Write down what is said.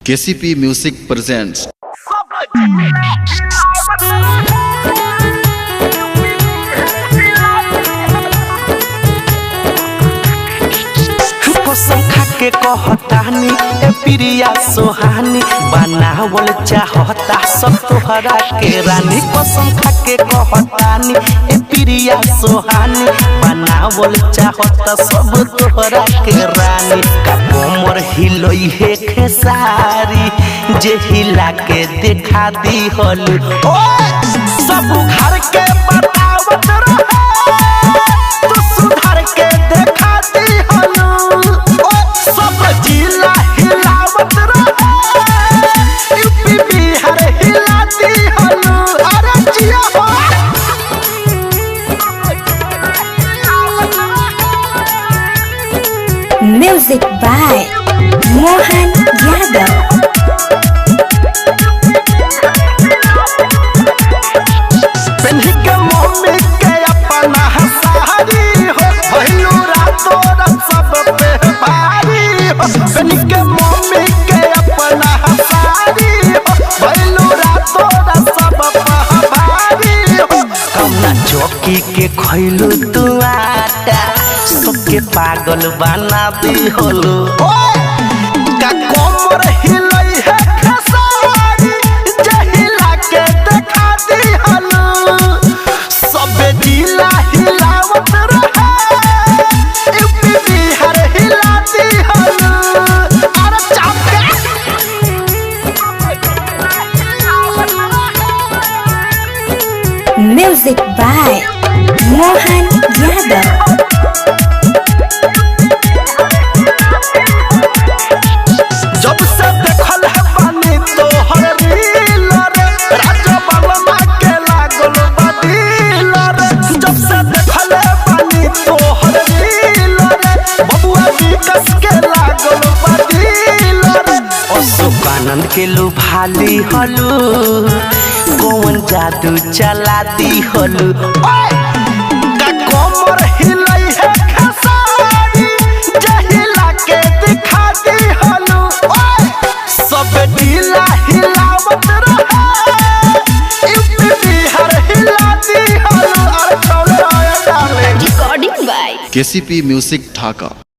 KCP Music presents कसम खाके कहतानी ए प्रिया सोहानी बनावल चाहता सब तोहरा के रानी। कसम खाके कहतानी ए प्रिया सोहानी बनावल चाहता सब तोहरा के रानी। का कमर हिलोई है खेसारी जे हिला के देखा दी हल सब घर के बतावत रहे तू सुधार के देखा दी हल जिला हिलावत रहे यूपी बिहार हिलाती हलू अरे जिया हो। Music by Mohan Yadav. पेन्ही के मम्मी के अपना हसारी हो भइलू रातों रात सब पे भारी हो। पेन्ही के मम्मी के अपना हसारी हो भइलू रातों रात सब पे भारी हो। कौना चौकी के खइलू तू आटा सबके पागल बना दी होलू का कमर हिलई है खेसारी जे हिला के देखा दी हलू सब जिला हिलावत रहे यूपी बिहार हिलाती हलू अरे चापके म्यूजिक बाय मोहन यादव। जब से देखल है पानी तो हर रील रे राजा बाबा के लागल बदील रे। जब से देखल है पानी तो हर रील रे बबुआ विकास के लागल बदील रे। अशोक आनंद के लुभाली हलू कौन जादू चला दी हलू का कमर हिलई है खेसारी जे हिला के दिखा दी हलू सब जिला हिलावत रहे यूपी बिहार हिलाती हलू अरे चौले आया डाले। Recording by KCP Music Dhaka।